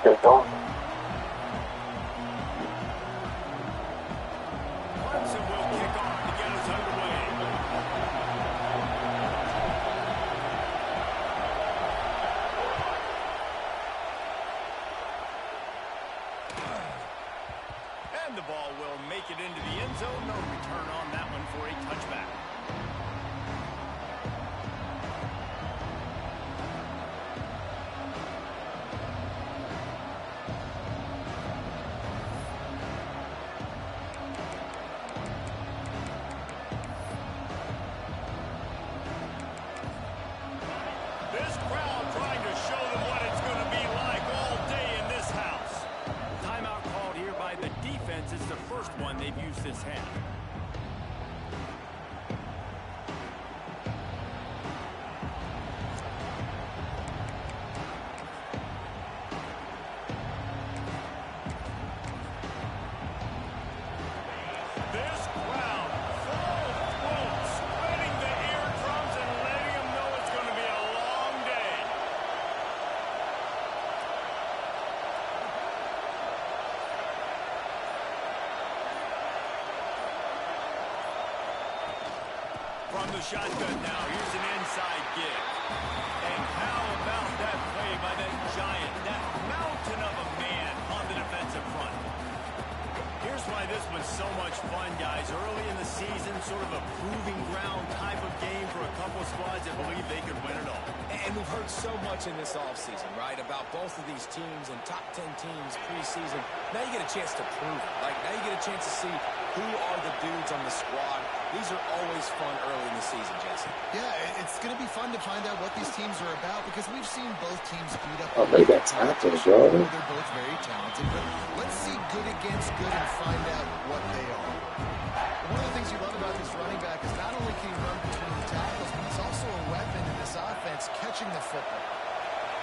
get it going. Clemson will kick off to get us underway. And the ball will make it into the end zone. No return on that one for a touchback. This crowd trying to show them what it's going to be like all day in this house. Timeout called here by the defense. It's the first one they've used this half. This crowd full throat, spreading the eardrums and letting them know it's going to be a long day. From the shotgun now, here's an inside give. And how about that play by that giant, that mountain of a man on the defensive front? Here's why this was so much fun, guys. Early in the season, sort of a proving ground type of game for a couple squads that believe they could win it all. And we've heard so much in this offseason, right, about both of these teams and top 10 teams preseason. Now you get a chance to prove it. Like, now you get a chance to see who are the dudes on the squad. These are always fun early in the season, Jesse. Yeah, it's going to be fun to find out what these teams are about because we've seen both teams beat up. Oh, they got tackles, bro. They're both very talented, but let's see good against good and find out what they are. One of the things you love about this running back is not only can he run between the tackles, but he's also a weapon in this offense, catching the football.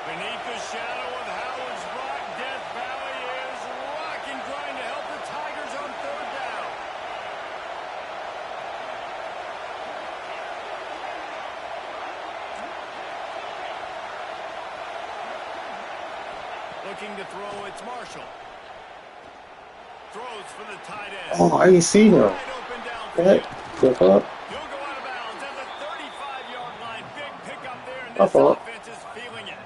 Beneath the shadow of Howard's Rock, Death Valley is rocking, trying to help the Tigers on third down. Looking to throw, it's Marshall. Throws for the tight end. Oh, I didn't see him. Wide open downfield. Flip up. He'll go out of bounds at the 35-yard line. Big pickup there, and My this fault. offense is feeling it.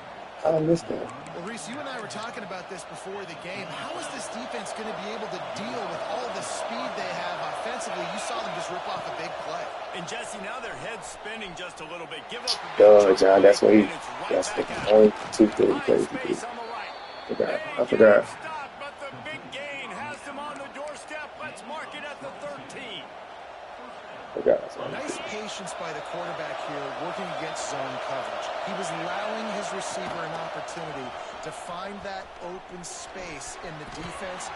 I missed that. Well, Reese, you and I were talking about this before the game. How is this defense going to be able to deal with all the speed they have offensively? You saw them just rip off a big play. And Jesse, now their head's spinning just a little bit. Give up a big Duh, chunk John, of that's what he, and it's right that's the back out. only 2-3 Finds plays he space did. on the right. I forgot. Stop, but the big gain has them on the doorstep. Let's mark it at the 13. Nice patience by the quarterback here, working against zone coverage. He was allowing his receiver an opportunity to find that open space in the defense.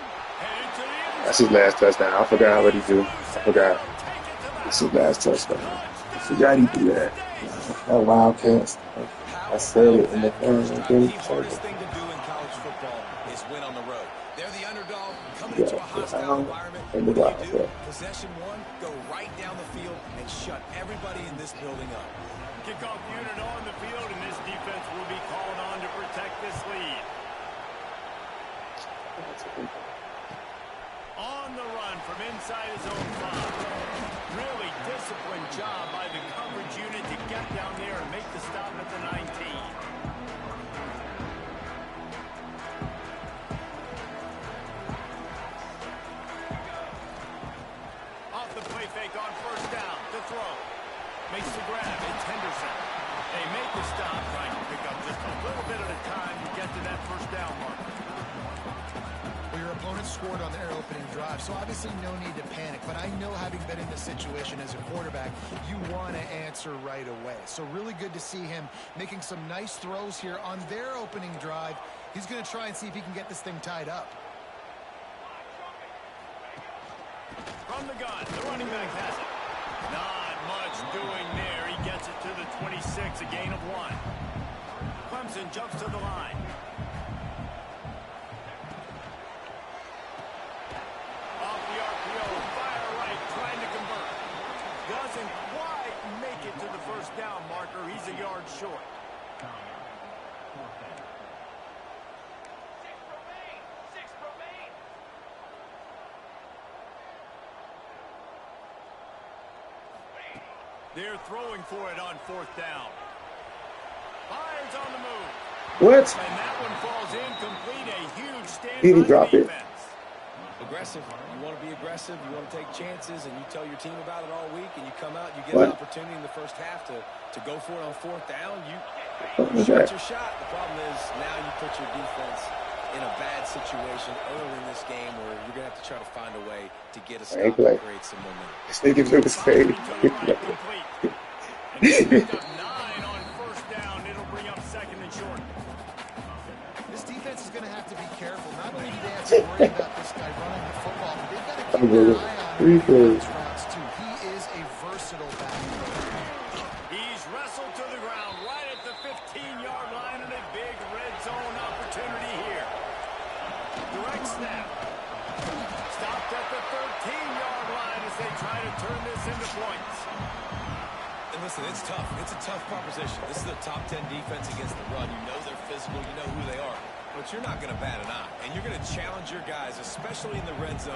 That's his last touchdown. I forgot what he do. I forgot. It's his last touchdown. I forgot he do that. That wildcat stuff. I said it in the first game. The hardest thing to do in college football is win on the road. They're the underdog coming into a hostile environment. And the What do you do? wild, Possession one, go right down the field and shut everybody in this building up. Kickoff unit on the field, and this defense will be called on to protect this lead. On the run from inside his own 5. Really disciplined job by the coverage unit to get down there and make the stop at the 19. Off the play fake on first down. The throw. Makes the grab. It's Henderson. They make the stop, trying to pick up just a little bit at a time to get to that first down marker. Well, your opponent scored on their opening drive, so obviously no need to panic. But I know, having been in this situation as a quarterback, you want to answer right away. So really good to see him making some nice throws here on their opening drive. He's going to try and see if he can get this thing tied up. From the gun, the running back has it. Not much doing there. He gets it to the 26, a gain of 1. Clemson jumps to the line. Off the RPO, fire right, trying to convert. Doesn't quite make it to the first down marker. He's a yard short. They're throwing for it on 4th down. Fires on the move. What? And that one falls incomplete. A huge stand Did he by drop the it? defense. Aggressive. You want to be aggressive. You want to take chances, and you tell your team about it all week, and you come out and you get What? an opportunity in the first half to go for it on 4th down. You was shoot that? your shot. The problem is now you put your defense in a bad situation early in this game where you're going to have to try to find a way to get a stop and create some momentum. This nigga was fake. To the right, complete. And he picked up 9 on 1st down. It'll bring up 2nd and short. This defense is going to have to be careful. Not only do they have to worry about this guy running the football, but they've got to keep their eye on him in these routes too. He is a versatile back. He's wrestled to the ground right at the 15-yard line, and a big red zone opportunity here. Direct snap. Stopped at the 13-yard line as they try to turn this into points. And listen, it's tough. It's a tough proposition. This is a top 10 defense against the run. You know they're physical. You know who they are. But you're not going to bat an eye. And you're going to challenge your guys, especially in the red zone,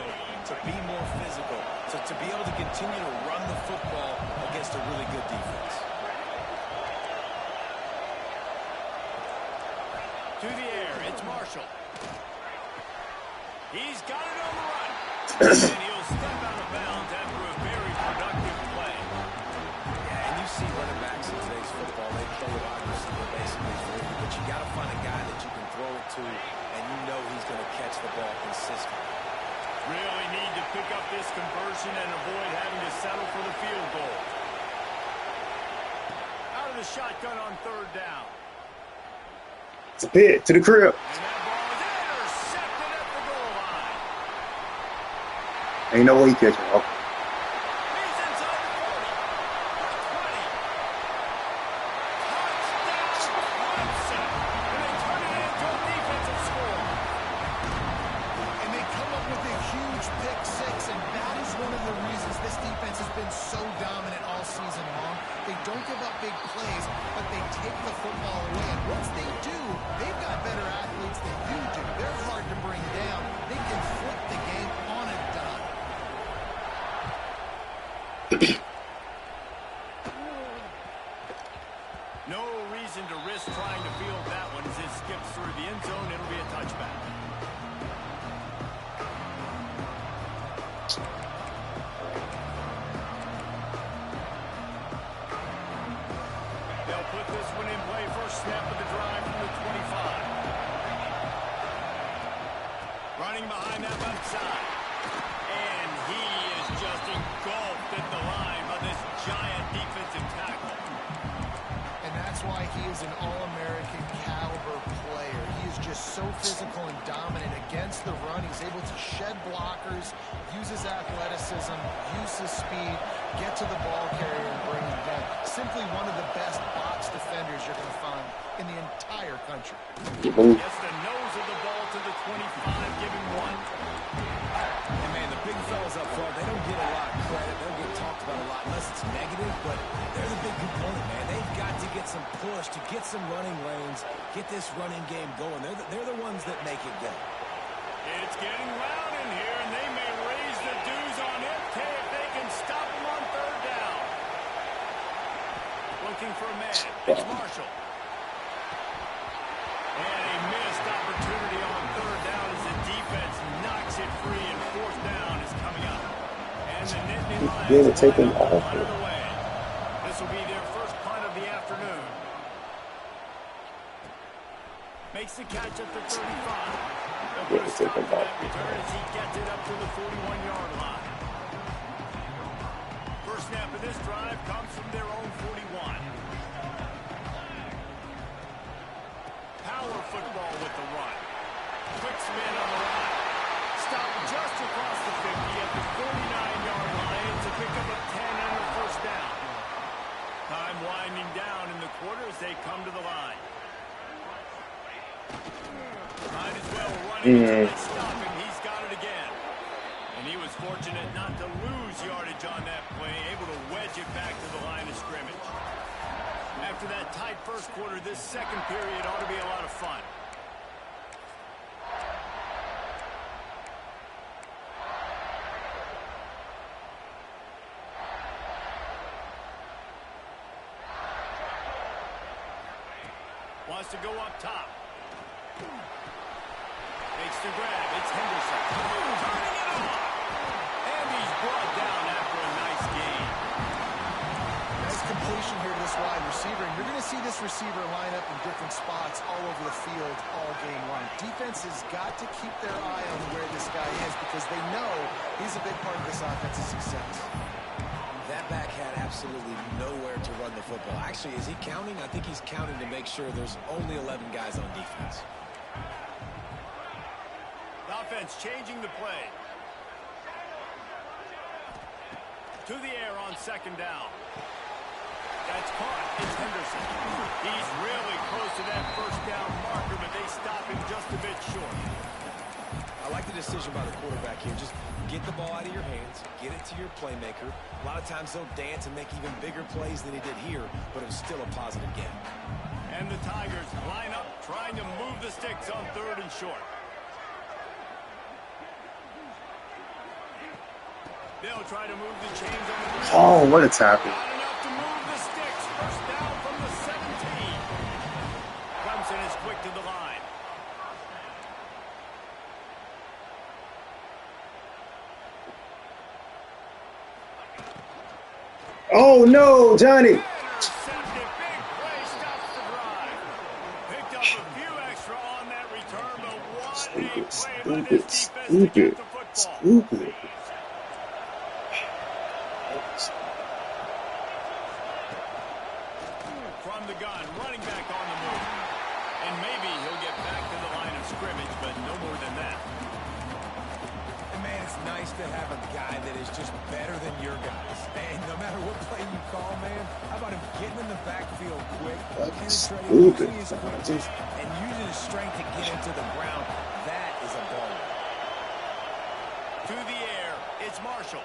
to be more physical, to be able to continue to run the football against a really good defense. To the air, it's Marshall. He's got it on the run. And he'll step out of bounds after a very productive play. Yeah, and you see running backs in today's football, they play wide receiver basically free. But you got to find a guy that you can throw it to, and you know he's going to catch the ball consistently. Really need to pick up this conversion and avoid having to settle for the field goal. Out of the shotgun on 3rd down. It's a pit to the crib. And that ball is intercepted at the goal line. Ain't no way he catching off. He's inside the 40. 20. Touchdown, Clemson. And they turn it into a defensive score. And they come up with a huge pick six, and that is one of the reasons this defense has been so dominant all season long. They don't give up big plays, but they take the football away. And once they do, they've got better athletes than you do. They're hard to bring down. They can flip the game on a dime. No reason to risk trying to field that one as it skips through the end zone. It'll be a touchback. They'll put this one in play. First snap of the drive from the 25. Running behind that left side. And he is just engulfed at the line by this giant defensive tackle. And that's why he is an All-American caliber player. He is just so physical and dominant against the run. He's able to shed blockers, use his athleticism, use his speed, get to the ball carrier and bring him down. Simply one of the best box defenders you're going to find in the entire country. Gets the nose of the ball to the 25, giving 1. And man, the big fellas up front, they don't get a lot of credit. They don't get talked about a lot unless it's negative, but they're the big component, man. They've got to get some push, to get some running lanes, get this running game going. They're the ones that make it go. It's getting loud in here, and they may raise the dues on MK if they can stop him on 3rd down. Looking for a man. It's Marshall. And a missed opportunity on 3rd down as the defense knocks it free, and 4th down is coming up. And the Nittany Lions Yeah, to take him line off. out of the way. This will be their first punt of the afternoon. Makes the catch at the 35. They'll put a stop to that return as he gets it up to the 41-yard line. First snap of this drive comes from their own 41. Power football with the run. Quick spin on the line. Stop just across the 50 at the 49-yard line to pick up a 10 and a first down. Time winding down in the quarter as they come to the line. Might as well run it until they stop him. He's got it again. And he was fortunate not to lose yardage on that play, able to wedge it back to the line of scrimmage. After that tight first quarter, this second period ought to be a lot of fun. to go up top. Makes the grab. It's Henderson. Turning it on. And he's brought down after a nice gain. Nice completion here to this wide receiver. And you're going to see this receiver line up in different spots all over the field all game long. Defense has got to keep their eye on where this guy is because they know he's a big part of this offense's success. That back had absolutely nowhere to run the football. Actually, is he counting? I think he's counting to make sure there's only 11 guys on defense. Offense changing the play. To the air on second down. That's caught. It's Henderson. He's really close to that first down marker, but they stop him just a bit short. I like the decision by the quarterback here. Just get the ball out of your hands, get it to your playmaker. A lot of times they'll dance and make even bigger plays than he did here, but it was still a positive game. And the Tigers line up, trying to move the sticks on third and short. They'll try to move the chains on the ground. Oh, what a tackle. Not enough to move the sticks. First down from the 17. Clemson is quick to the line. Oh, no, Johnny. Intercepted. Big play stops the drive. Picked up a few extra on that return, but what a play by this defense to get the football. Stupid. From the gun, running back on the move. And maybe he'll get back to the line of scrimmage, but no more than that. And man, it's nice to have a guy that is just better than your guys. And no matter what play you call, man, how about him getting in the backfield quick, penetrating, using his quickness, and using his strength to get into the ground. That is a ball. To the air, it's Marshall.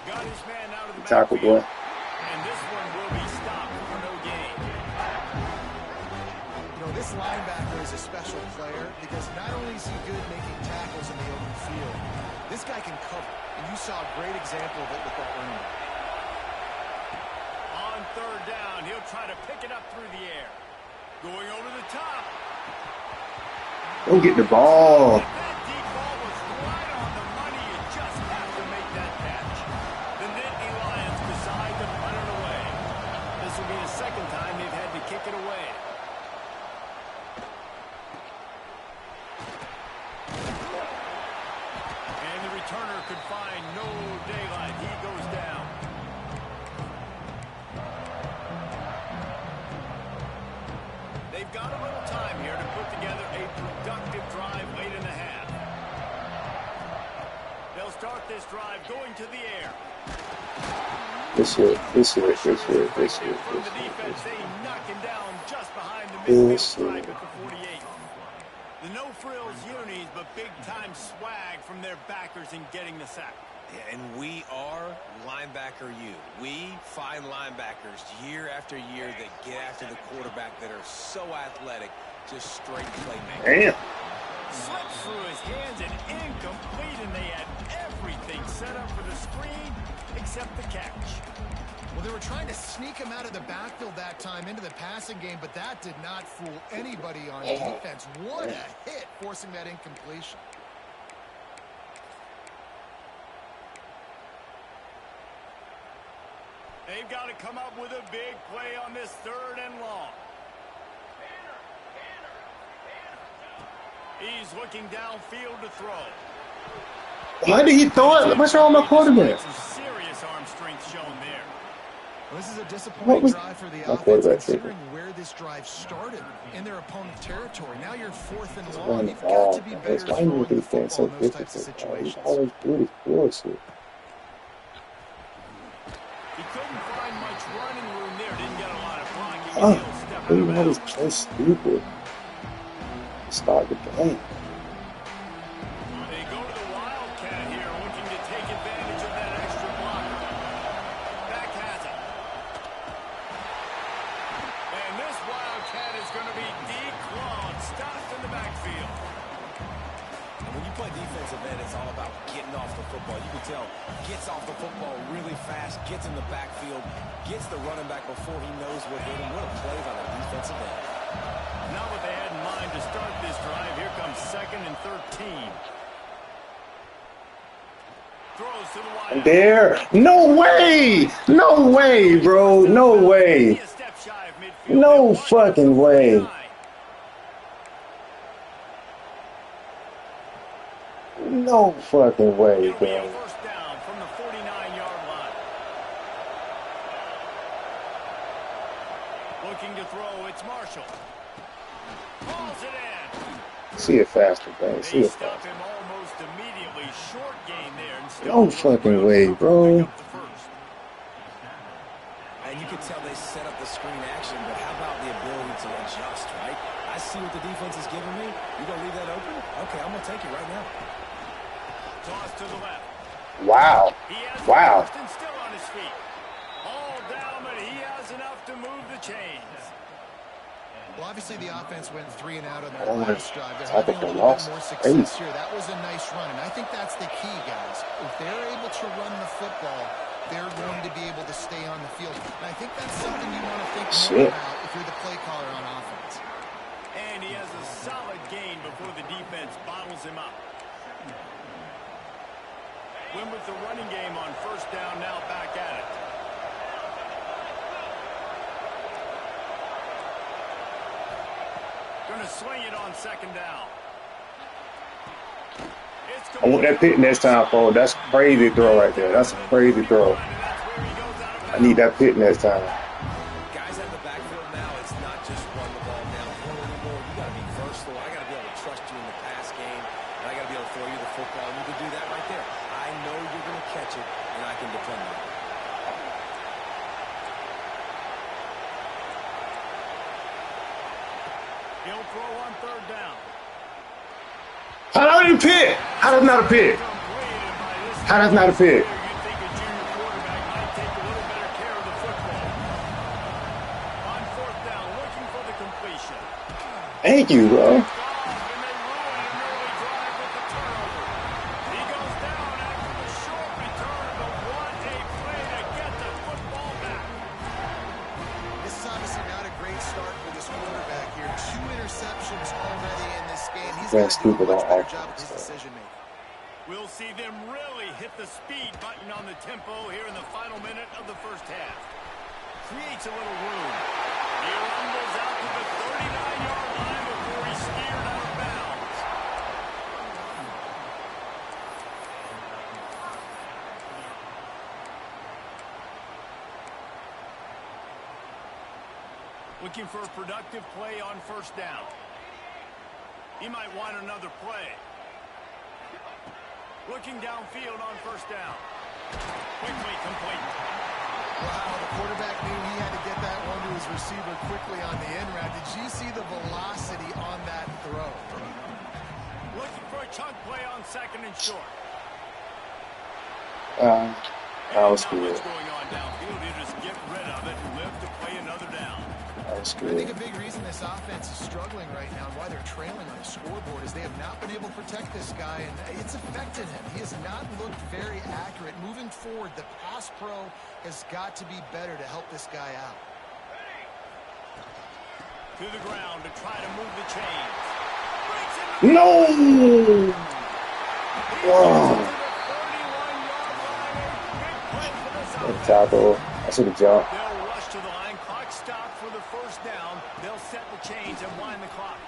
Got his man out of the Tackle, backfield. boy. And this one will be stopped for no gain. You know, this linebacker is a special player because not only is he good making tackles in the open field, this guy can cover. And you saw a great example of it with that running back. On third down, he'll try to pick it up through the air. Going over the top. Don't get the ball. That deep ball was right on the money. You just have to make that catch. The Nittany Lions decide to punt it away. This will be the second time they've had to kick it away. And the returner could find no daylight. He goes down. They've got a little time here to put together a productive drive late in the half. They'll start this drive going to the air. This way. From the defense, they knock him down just behind the midfield stripe at the 48. The no-frills unis, but big-time swag from their backers in getting the sack. Yeah, and we are linebacker U. We find linebackers year after year that get after the quarterback that are so athletic, just straight playmakers. Damn. Slipped through his hands and incomplete, and they had everything set up for the screen except the catch. Well, they were trying to sneak him out of the backfield that time into the passing game, but that did not fool anybody on defense. What a hit, forcing that incompletion. They've got to come up with a big play on this third and long. He's looking downfield to throw. Why did he throw it? What's wrong with my quarterback? Some serious arm strength shown there. Well, this is a disappointing drive for the offense, considering where this drive started in their opponent's territory. Now you're fourth and long. You've got to be better throwing the football in those types of situations. Always do bullshit. He couldn't find much running room there. Didn't get a lot of blocking. He'll step out of Even though bounds. this stupid. Start the game. They go to the wildcat here, looking to take advantage of that extra block. Back has it. And this wildcat is going to be declawed, stopped in the backfield. And when you play defensive end, it's all about getting off the football. You can tell, gets off the football really fast, gets in the backfield, gets the running back before he knows what hit him. What a play by the defensive end. Not what they had in mind to start this drive. Here comes 2nd and 13. Throws to the wide. There. No way. No way, bro. No way. No fucking way. No fucking way, bro. First down from the 49-yard line. Looking to throw, it's Marshall. Pulls it in. See it faster, bro. See They it stop faster. him almost immediately. Short gain there. And still No fucking way, bro. pick up the first. And you can tell they set up the screen action, but how about the ability to adjust, right? I see what the defense is giving me. You going to leave that open? Okay, I'm going to take it right now. Toss to the left. Wow. He has Wow. the first and still on his feet. All down, but he has enough to move the chains. Well, obviously the offense went 3 and out on I that don't know. last drive. They're I think having a they little lost. bit more Crazy. success here. That was a nice run, and I think that's the key, guys. If they're able to run the football, they're going to be able to stay on the field. And I think that's something you want to think more Shit. about if you're the play caller on offense. And he has a solid gain before the defense bottles him up. Win with the running game on first down, now back at it. Going to swing it on 2nd down. I want that pick next time, Paul. That's a crazy throw right there. That's a crazy throw. I need that pick next time. Guys out of the backfield now, it's not just run the ball downfield anymore. You got to be versatile. I got to be able to trust you in the pass game, and I got to be able to throw you the football. And you can do that right there. I know you're going to catch it, and I can depend on it. He'll throw on 3rd down. How did pick? How that's not a pick? How that's not a pick? You'd think a junior quarterback might take a little better care of the football. On 4th down, looking for the completion. Thank you, bro. And they ruin an early drive with the turnover. He goes down after the short return, but what a play to get the football back. This is obviously not a great start for this quarterback here. 2 interceptions already in this game. He's got That's to do a stupid much on better offense, job with his though. decision making. We'll see them really hit the speed button on the tempo here in the final minute of the first half. Creates a little room. He rumbles out to the 39-yard line before he's steered out of bounds. Looking for a productive play on first down. He might want another play. Looking downfield on first down. Quickly complete. Wow, the quarterback knew he had to get that one to his receiver quickly on the end route. Did you see the velocity on that throw? Looking for a chunk play on 2nd and short. That was Not good. much going on downfield. You just get rid of it and live to play another down. That was I think good. a big reason this offense is struggling right now and why they're trailing on the scoreboard is they have not been able to protect this guy, and it's affected him. He has not looked very accurate. Moving forward, the pass pro has got to be better to help this guy out. To the ground to try to move the chains. No! Wow. That tackle. I should have jumped. They'll rush to the line. Clock stop for the first down. They'll set the chains and wind the clock.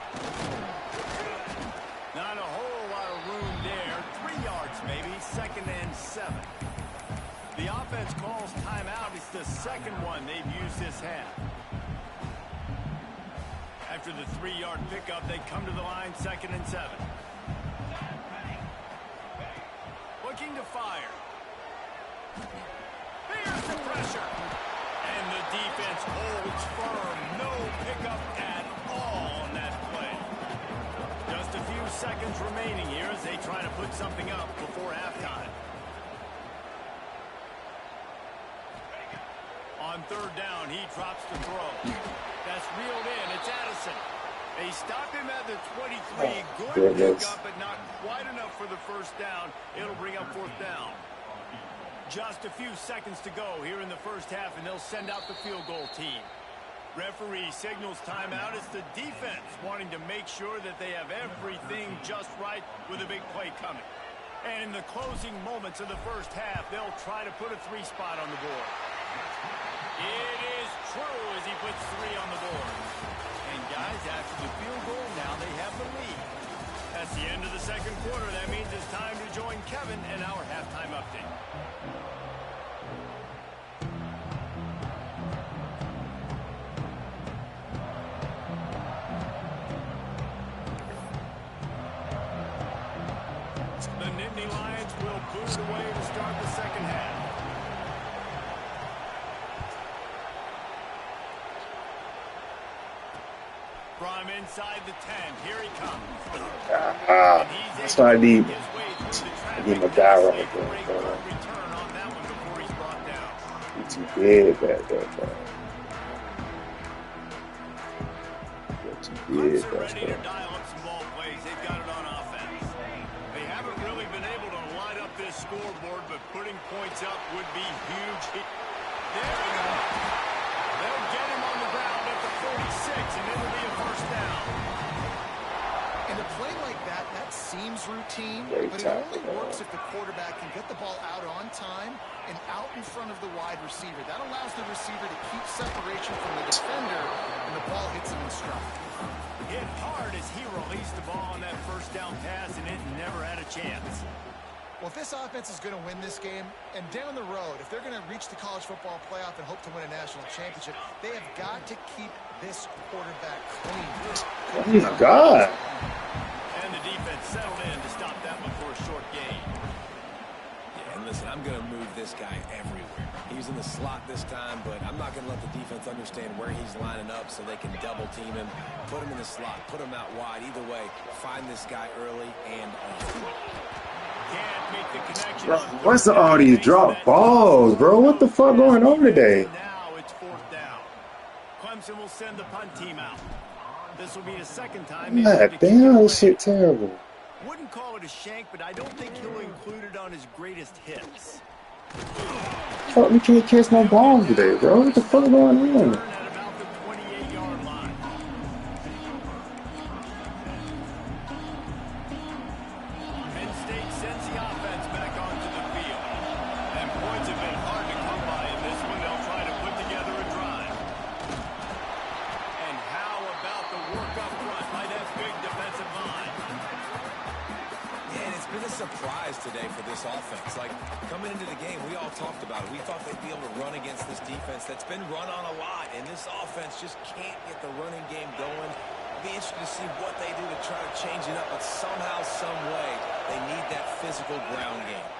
Not a whole lot of room there. 3 yards maybe. 2nd and 7. The offense calls timeout. It's the second one they've used this half. After the 3-yard pickup, they come to the line. 2nd and 7. Looking to fire. Here's the pressure. And the defense holds firm. No pickup at all on that play. Just a few seconds remaining here as they try to put something up before halftime. On 3rd down, he drops the throw. That's reeled in. It's Addison. They stopped him at the 23. Good Goodness. pickup, but not quite enough for the first down. It'll bring up fourth down. Just a few seconds to go here in the first half, and they'll send out the field goal team. Referee signals timeout. It's the defense wanting to make sure that they have everything just right with a big play coming. And in the closing moments of the first half, they'll try to put a 3 spot on the board. It is true as he puts 3 on the board. And guys, after the field goal, now they have the lead. That's the end of the second quarter. That means it's time to join Kevin in our halftime update. The Nittany Lions will boot it away to start the second half. From inside the 10, here he comes. That's what I need. I need my guy right there. Return on that one before he's brought down. He's too big back there, bro. He's too big back Ready to there. dial up some ball plays. They've got it on offense. They haven't really been able to light up this scoreboard, but putting points up would be huge. There we go. They'll get him on the ground at the 46, and it'll be a first down. And a play like that, that seems routine, Great but it tackle, only works if the quarterback can get the ball out on time and out in front of the wide receiver. That allows the receiver to keep separation from the defender, and the ball hits him in stride. Hit hard as he released the ball on that first down pass, and it never had a chance. Well, if this offense is going to win this game, and down the road, if they're going to reach the college football playoff and hope to win a national championship, they have got to keep this quarterback clean. Oh my God. And the defense settled in to stop that one for a short gain. Yeah, and listen, I'm going to move this guy everywhere. He's in the slot this time, but I'm not going to let the defense understand where he's lining up so they can double team him, put him in the slot, put him out wide. Either way, find this guy early and often. Can't make the connection. Bro, what's all these drop balls, bro? What the fuck going on today? Now it's fourth down. Clemson will send the punt team out. This will be the second time. God damn, this shit terrible. Wouldn't call it a shank, but I don't think he'll include it on his greatest hits. Fuck, we can't catch no balls today, bro. What the fuck going on? At about the 28-yard line. Penn State sends the offense back onto the field. And points have been hard to come by in this one. They'll try to put together a drive. And how about the work up front by that big defensive line? And it's been a surprise today for this offense. Like, coming into the game, we all talked about it. We thought they'd be able to run against this defense that's been run on a lot, and this offense just can't get the running game going. It'll be interesting to see what they do to try to change it up, but somehow, some way, they need that physical ground game.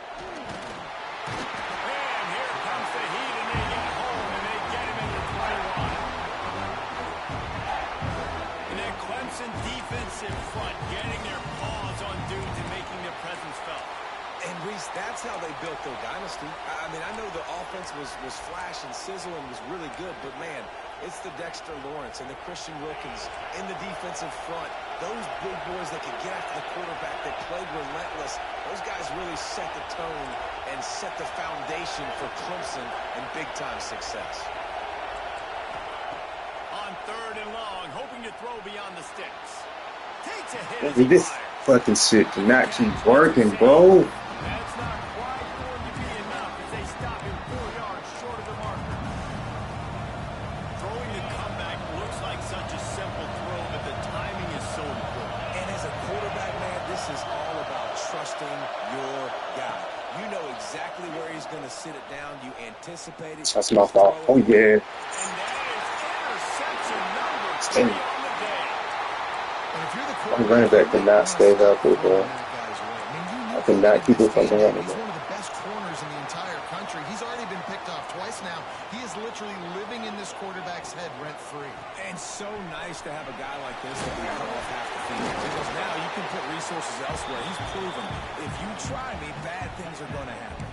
And here comes the heat, and they get home, and they get him into 21. And that Clemson defensive front getting their paws on dudes and making their presence felt. And, Reese, that's how they built their dynasty. I mean, I know the offense was flash and sizzle and was really good, but, man, it's the Dexter Lawrence and the Christian Wilkins in the defensive front. Those big boys that could get after the quarterback, that played relentless, those guys really set the tone and set the foundation for Clemson and big-time success. On third and long, hoping to throw beyond the sticks. Takes a hit as Dude, he this fires. fucking shit cannot keep working, bro. That's not quite going to be enough as they stop him 4 yards short of the marker. Throwing the comeback looks like such a simple throw, but the timing is so important. And as a quarterback, man, this is all about trusting your guy. You know exactly where he's going to sit it down. You anticipate it. That's my fault. Oh, yeah. And that is interception number 3 Damn. on the day. And if you're the I'm running back to not stay healthy, bro. I cannot keep it fucking running, He's bro. one of the best corners in the entire country. He's already been picked off twice now. He is literally living in this quarterback's head rent-free. And so nice to have a guy like this that can cut off half the field. Because now you can put resources elsewhere. He's proven if you try me, bad things are going to happen.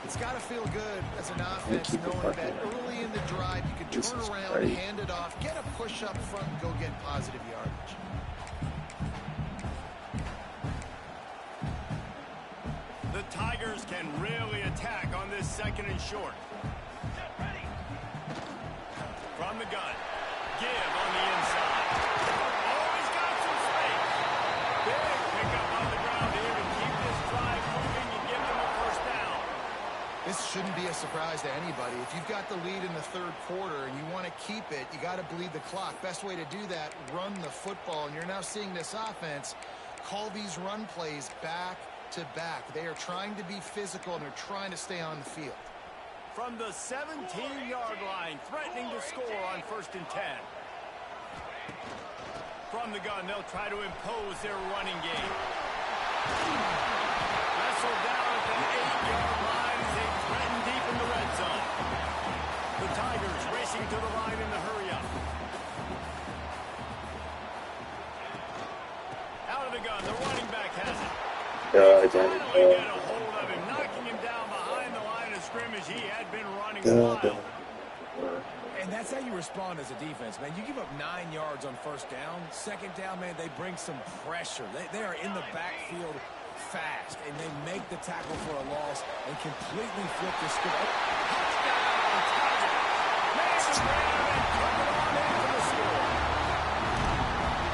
It's it's got to feel good as an And offense keep it knowing that fucking. early in the drive you can This turn is around, crazy. hand it off, get a push up front, and go get positive yardage. The Tigers can really attack on this 2nd and short. From the gun. Give on the inside. Oh, he's got some space. Big pickup on the ground here to keep this drive moving and give them a first down. This shouldn't be a surprise to anybody. If you've got the lead in the 3rd quarter and you want to keep it, you got to bleed the clock. Best way to do that, run the football. And you're now seeing this offense call these run plays back to back. They are trying to be physical, and they're trying to stay on the field. From the 17-yard line, threatening to score on 1st and 10. From the gun, they'll try to impose their running game. Wrestled down at the 8-yard line as they threaten deep in the red zone. The Tigers racing to the line in the hurry-up. Out of the gun, the running back has it. Finally get a hold of him, knocking him down behind the line of scrimmage. He had been running wild. And that's how you respond as a defense, man. You give up 9 yards on 1st down. 2nd down, man, they bring some pressure. They are in the backfield fast, and they make the tackle for a loss and completely flip the script. Touchdown, Tigers. Makes a grab and put it on in for the score.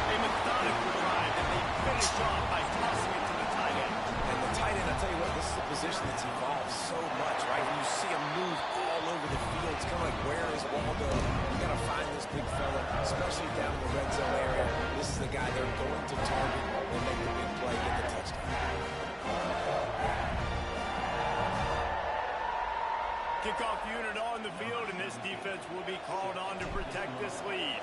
A methodical drive that they finish off by tossing it to the tight end. And the tight end, I'll tell you what, this is a position that's evolved so much, right? When you see him move all over the field, it's kind of like, where is Waldo? You got to find this big fella, especially down in the red zone area. This is the guy they're going to target and make the big play, get the touchdown. Kickoff unit on the field, and this defense will be called on to protect this lead.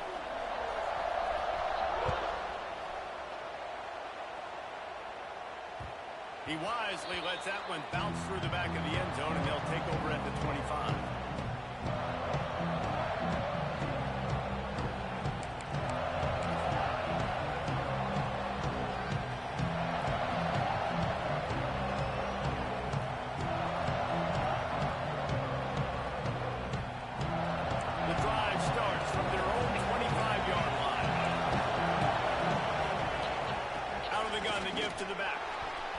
He wisely lets that one bounce through the back of the end zone, and they'll take over at the 25. The drive starts from their own 25-yard line. Out of the gun, the give to the back.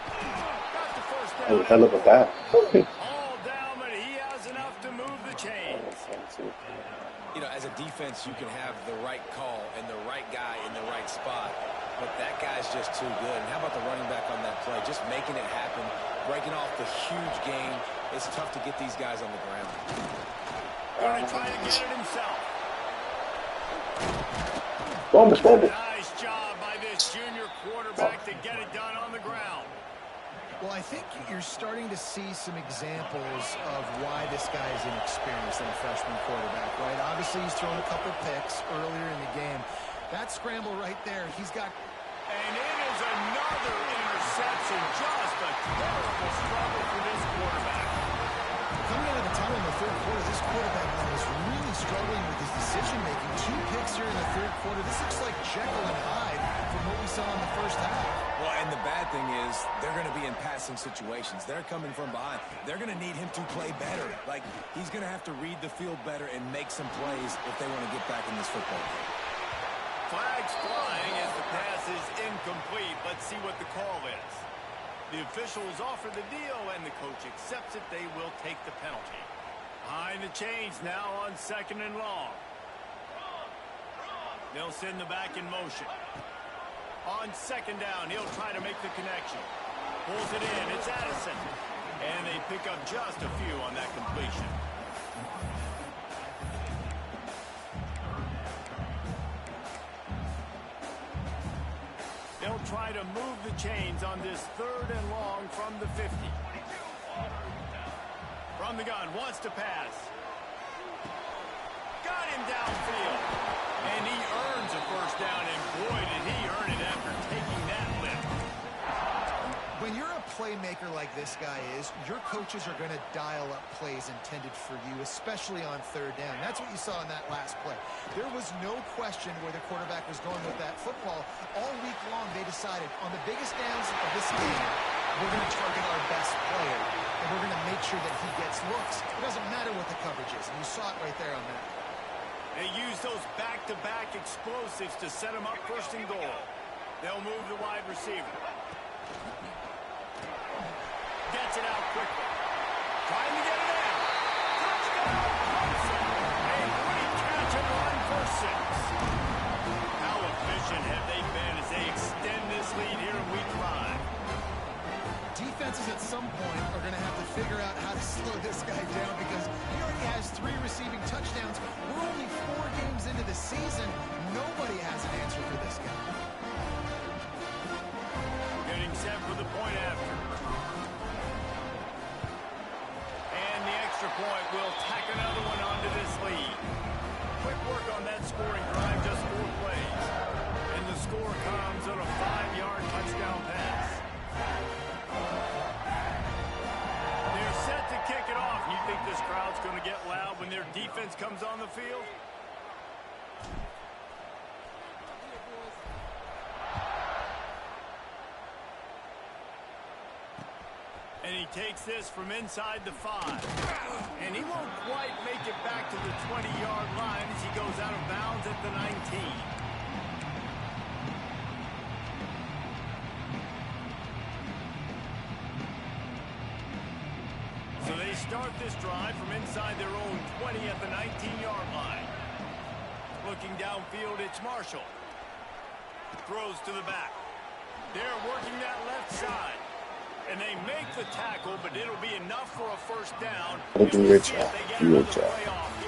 Got the first down. Hell of a battle. All down, but he has enough to move the chains. You know, as a defense, you can have the right call and the right guy in the right spot, but that guy's just too good. And how about the running back on that play? Just making it happen, breaking off the huge gain. It's tough to get these guys on the ground. Going to try to get it himself. Nice job by this junior quarterback to get it done on the ground. Well, I think you're starting to see some examples of why this guy is inexperienced in a freshman quarterback, right? Obviously, he's thrown a couple picks earlier in the game. That scramble right there, he's got... And it is another interception. Just a terrible struggle for this quarterback. Coming out of the tunnel in the 3rd quarter, this quarterback was really struggling with his decision-making. 2 picks here in the 3rd quarter. This looks like Jekyll and Hyde from what we saw in the 1st half. Well, and the bad thing is they're going to be in passing situations. They're coming from behind. They're going to need him to play better. Like, he's going to have to read the field better and make some plays if they want to get back in this football game. Flags flying as the pass is incomplete. Let's see what the call is. The officials offer the deal, and the coach accepts it. They will take the penalty. Behind the chains now on 2nd and long. They'll send the back in motion. On 2nd down, he'll try to make the connection. Pulls it in. It's Addison. And they pick up just a few on that completion. They'll try to move the chains on this 3rd and long from the 50. From the gun, wants to pass. Got him downfield. And he earns a first down, and boy, did he earn it after taking that lift. When you're a playmaker like like this guy is, your coaches are going to dial up plays intended for you, especially on third down. That's what you saw in that last play. There was no question where the quarterback was going with that football. All week long, they decided on the biggest downs of this game, we're going to target our best player, and we're going to make sure that he gets looks. It doesn't matter what the coverage is, and you saw it right there on that. They use those back-to-back explosives to set them up first and goal. They'll move the wide receiver. Gets it out quickly. Trying to get it in. Touchdown, Clemson. A great catch and run for 6. How efficient have they been as they extend this lead here in week 5? Defenses at some point are going to have to figure out how to slow this guy down because he already has 3 receiving touchdowns. We're only 4 games into the season. Nobody has an answer for this guy. Getting set for the point after. And the extra point will tack another one onto this lead. Quick work on that scoring drive, just 4 plays. And the score comes on a 5-yard touchdown pass. They're set to kick it off. You think this crowd's going to get loud when their defense comes on the field? And he takes this from inside the 5. And he won't quite make it back to the 20-yard line as he goes out of bounds at the 19. So they start this drive from inside their own 20 at the 19-yard line. Looking downfield, it's Marshall. Throws to the back. They're working that left side. And they make the tackle, but it'll be enough for a first down. Do your job. Do your job.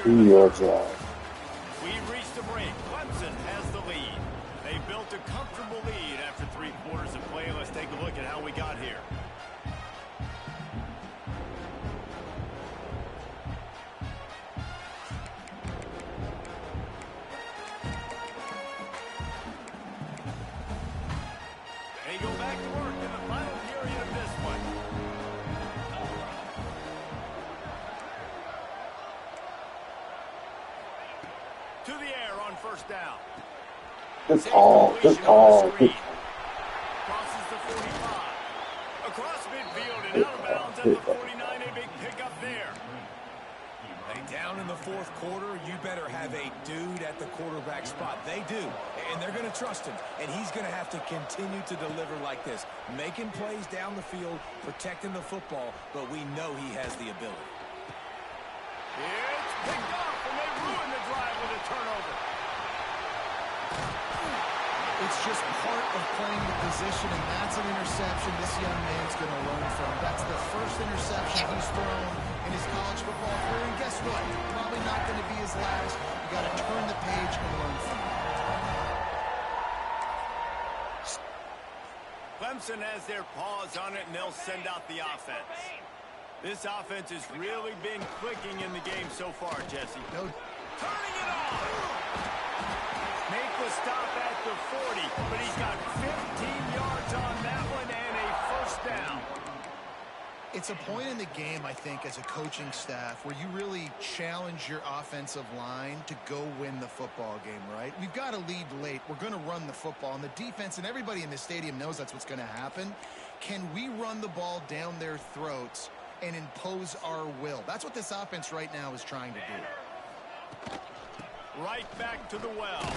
Do your job. We've reached the break. Clemson has the lead. They built a comfortable lead after 3 quarters of play. Let's take a look at how we got here. They go back to work in the final period of this one. To the air on first down. Good call. Good call. Good call. Crosses the 45. Across midfield and out of bounds at the 49. A big pickup there. Hey, down in the 4th quarter, you better have a dude at the quarterback spot. They do, and they're going to trust him, and he's going to have to continue to deliver like this, making plays down the field, protecting the football, but we know he has the ability. It's picked off, and they ruin the drive with a turnover. It's just part of playing the position, and that's an interception this young man's going to learn from. That's the first interception he's thrown in his college football career, and guess what? Probably not going to be his last. You got to turn the page and learn from it. Clemson has their paws on it, and they'll send out the offense. This offense has really been clicking in the game so far, Jesse. No. Turning it on! Make the stop at the 40, but he's got 15 yards on that one and a first down. It's a point in the game, I think, as a coaching staff where you really challenge your offensive line to go win the football game, right? We've got to lead late. We're going to run the football, and the defense and everybody in the stadium knows that's what's going to happen. Can we run the ball down their throats and impose our will? That's what this offense right now is trying to do. Right back to the well.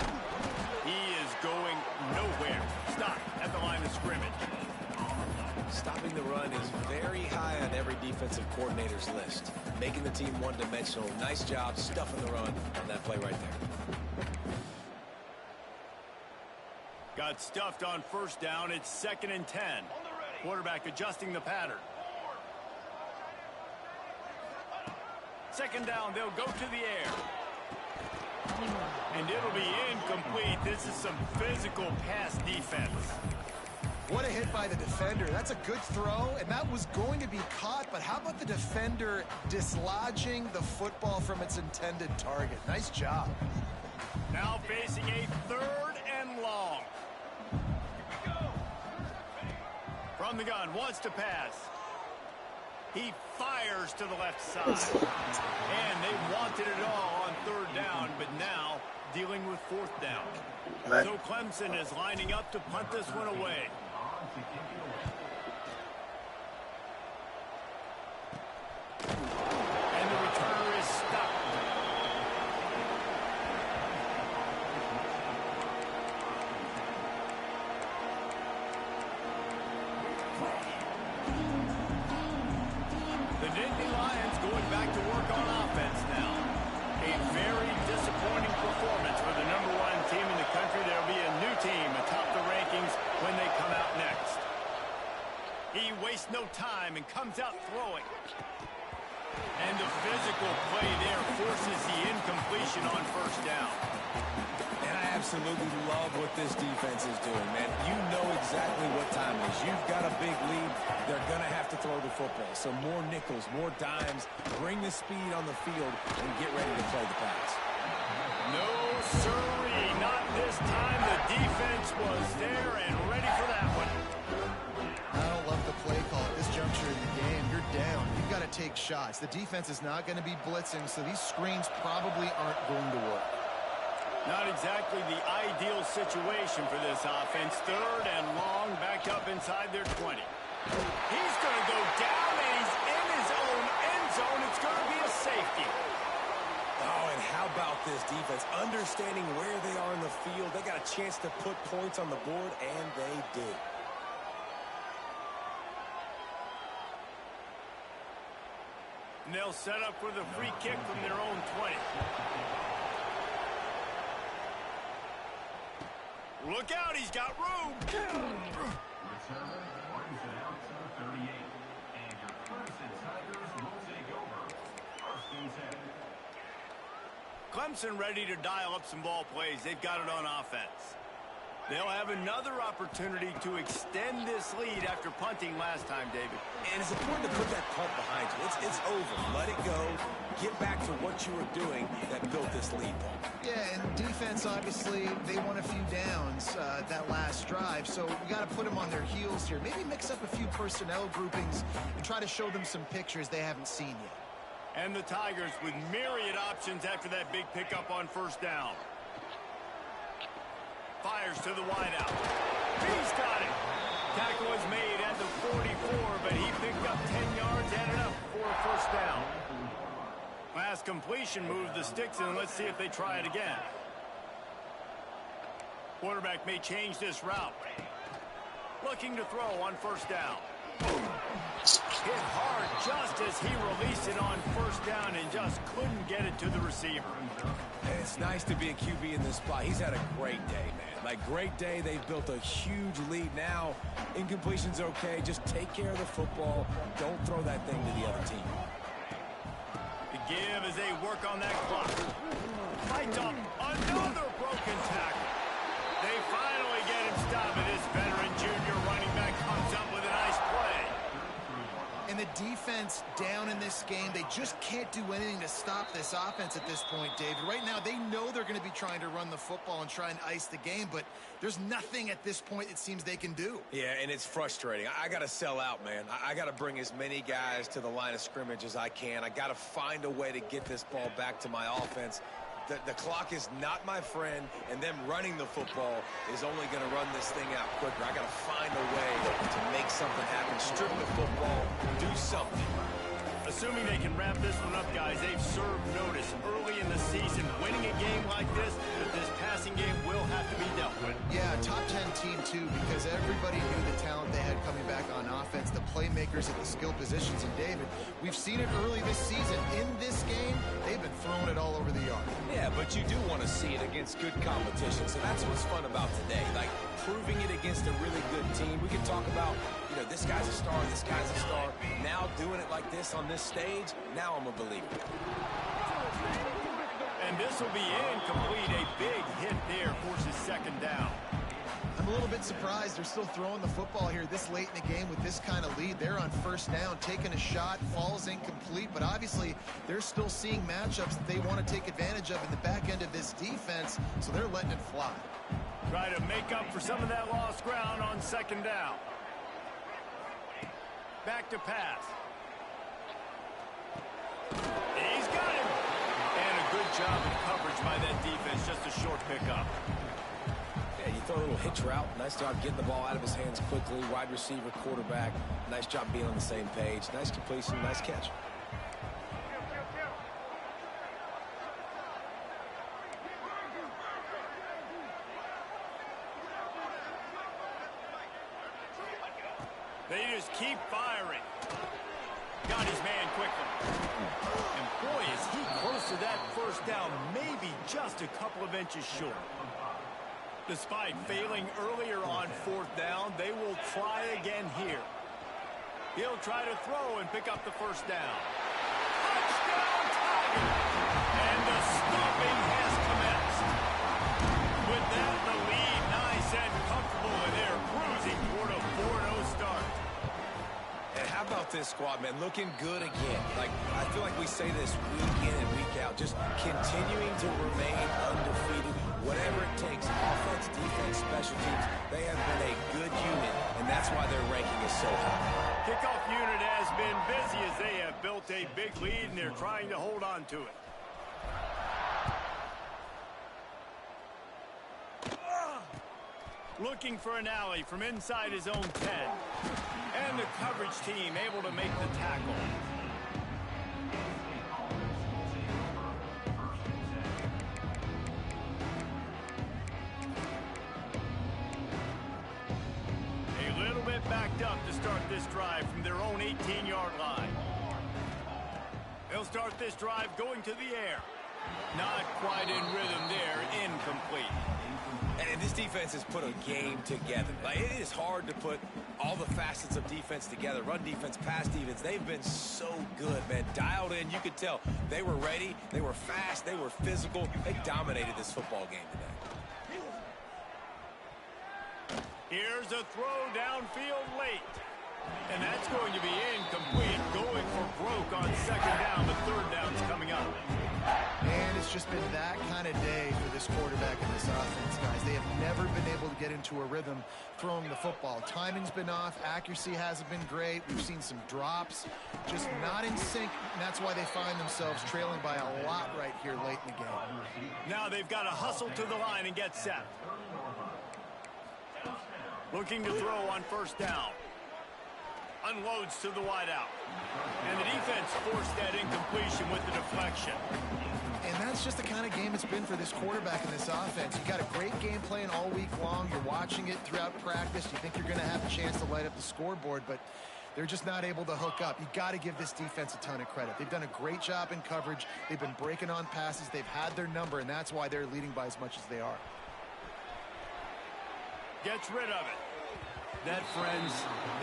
He is going nowhere. Stop at the line of scrimmage. Stopping the run is very high on every defensive coordinator's list. Making the team one-dimensional. Nice job stuffing the run on that play right there. Got stuffed on first down. It's 2nd and 10. Quarterback adjusting the pattern. 2nd down, they'll go to the air. And it'll be incomplete. This is some physical pass defense. What a hit by the defender. That's a good throw, and that was going to be caught, but how about the defender dislodging the football from its intended target? Nice job. Now facing a 3rd and long. From the gun, wants to pass. He fires to the left side. And they wanted it all on third down, but now dealing with fourth down. So Clemson is lining up to punt this one away. And the returner is stopped. The Nittany Lions going back to work on offense now. A very disappointing performance for the #1 team in the country. There'll be a new team atop the rankings when they come out next. He wastes no time and comes out throwing. And the physical play there forces the incompletion on first down. And I absolutely love what this defense is doing, man. You know exactly what time it is. You've got a big lead. They're going to have to throw the football. So more nickels, more dimes. Bring the speed on the field and get ready to play the pass. No, sirree, not this time. The defense was there and ready for that one. I don't love the play call at this juncture in the game. You're down. You've got to take shots. The defense is not going to be blitzing, so these screens probably aren't going to work. Not exactly the ideal situation for this offense. Third and long, back up inside their 20. He's going to go down, and he's in his own end zone. It's going to be a safety. Oh, and how about this defense? Understanding where they are in the field. They got a chance to put points on the board, and they did. And they'll set up for the free kick from their own 20. Look out, he's got room. Clemson ready to dial up some ball plays. They've got it on offense. They'll have another opportunity to extend this lead after punting last time, David. And it's important to put that punt behind you. It's over. Let it go. Get back to what you were doing that built this lead, Paul. Yeah, and defense, obviously, they won a few downs that last drive, so we got to put them on their heels here. Maybe mix up a few personnel groupings and try to show them some pictures they haven't seen yet. And the Tigers with myriad options after that big pickup on first down. Fires to the wideout. He's got it. Tackle was made at the 44, but he picked up 10 yards and enough for a first down. Last completion moved the sticks, and let's see if they try it again. Quarterback may change this route. Looking to throw on first down. Hit hard just as he released it on first down and just couldn't get it to the receiver. And it's nice to be a QB in this spot. He's had a great day, man. Like, great day. They've built a huge lead now. Incompletion's okay. Just take care of the football. Don't throw that thing to the other team. The give as they work on that clock. Fight up. Another broken tackle. They finally get him stopped, and this veteran junior running back comes up with a nice play. And the defense down in this game, they just can't do anything to stop this offense at this point, David. Right now, they know they're going to be trying to run the football and try and ice the game, but there's nothing at this point it seems they can do. Yeah, and it's frustrating. I got to sell out, man. I got to bring as many guys to the line of scrimmage as I can. I got to find a way to get this ball back to my offense. The clock is not my friend, and them running the football is only going to run this thing out quicker. I got to find a way to make something happen. Strip the football, do something. Assuming they can wrap this one up, guys, they've served notice early in the season. Winning a game like this, that this passing game will have to be dealt with. Yeah, top 10 team, too, because everybody knew the talent they had coming back on offense, the playmakers at the skill positions. And, David, we've seen it early this season. In this game, they've been throwing it all over the yard. Yeah, but you do want to see it against good competition, so that's what's fun about today. Like, proving it against a really good team. We can talk about, you know, this guy's a star, this guy's a star. Now doing it like this on this stage, now I'm a believer. And this will be incomplete. A big hit there forces second down. I'm a little bit surprised they're still throwing the football here this late in the game with this kind of lead. They're on first down, taking a shot, falls incomplete, but obviously they're still seeing matchups that they want to take advantage of in the back end of this defense, so they're letting it fly. Try to make up for some of that lost ground on second down. Back to pass. job of coverage by that defense. Just a short pickup. Yeah, you throw a little hitch route. Nice job getting the ball out of his hands quickly. Wide receiver, quarterback. Nice job being on the same page. Nice completion, nice catch. They just keep firing. Got his man quickly. And boy, is he close to that first down. Maybe just a couple of inches short. Despite failing earlier on fourth down, they will try again here. He'll try to throw and pick up the first down. Touchdown, Tiger! And the stomping has commenced. With that, the lead nice and comfortable, and they're cruising toward a 4-0 start. And how about this squad, man? Looking good again. Like, I feel like we say this week in and week out. Just continuing to remain undefeated. Whatever it takes, offense, defense, special teams, they have been a good unit, and that's why their ranking is so high. Kickoff unit has been busy as they have built a big lead, and they're trying to hold on to it. Looking for an alley from inside his own 10. And the coverage team able to make the tackle. A little bit backed up to start this drive from their own 18-yard line. They'll start this drive going to the air. Not quite in rhythm there, incomplete. And this defense has put a game together. Like, it is hard to put all the facets of defense together. Run defense, pass defense. They've been so good, man. Dialed in. You could tell they were ready. They were fast. They were physical. They dominated this football game today. Here's a throw downfield late. And that's going to be incomplete. Going for broke on second down. The third down's coming up. And it's just been that kind of day for this quarterback and this offense, guys. They have never been able to get into a rhythm throwing the football. Timing's been off. Accuracy hasn't been great. We've seen some drops. Just not in sync, and that's why they find themselves trailing by a lot right here late in the game. Now they've got to hustle to the line and get set. Looking to throw on first down. Unloads to the wideout. And the defense forced that incompletion with the deflection. And that's just the kind of game it's been for this quarterback and this offense. You got a great game plan all week long. You're watching it throughout practice. You think you're going to have a chance to light up the scoreboard, but they're just not able to hook up. You got to give this defense a ton of credit. They've done a great job in coverage. They've been breaking on passes. They've had their number, and that's why they're leading by as much as they are. Gets rid of it. That, friends,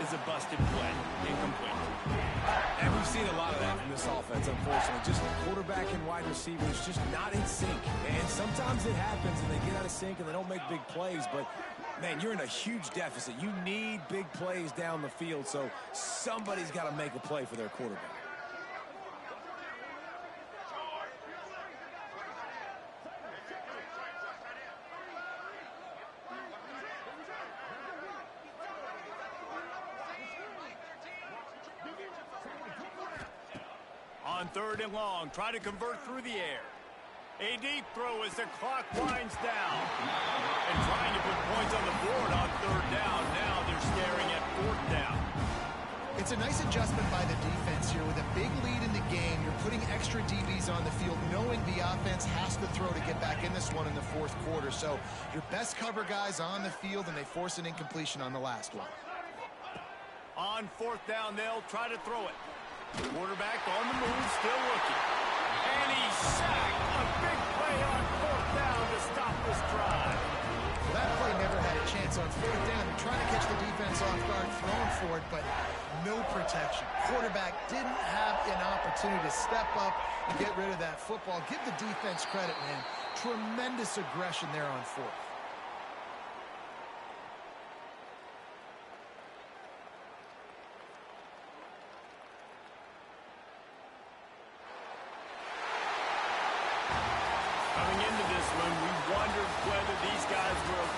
is a busted play. Incomplete. And we've seen a lot of that from this offense, unfortunately. Just quarterback and wide receivers just not in sync. And sometimes it happens and they get out of sync and they don't make big plays. But, man, you're in a huge deficit. You need big plays down the field, so somebody's got to make a play for their quarterback. On third and long, try to convert through the air. A deep throw as the clock winds down. And trying to put points on the board on third down. Now they're staring at fourth down. It's a nice adjustment by the defense here. With a big lead in the game, you're putting extra DBs on the field, knowing the offense has to throw to get back in this one in the fourth quarter. So your best cover guys on the field, and they force an incompletion on the last one. On fourth down, they'll try to throw it. Quarterback on the move, still looking. And he's sacked. A big play on fourth down to stop this drive. Well, that play never had a chance on fourth down. They're trying to catch the defense off guard, throwing for it, but no protection. Quarterback didn't have an opportunity to step up and get rid of that football. Give the defense credit, man. Tremendous aggression there on fourth. Coming into this one, we wondered whether these guys were a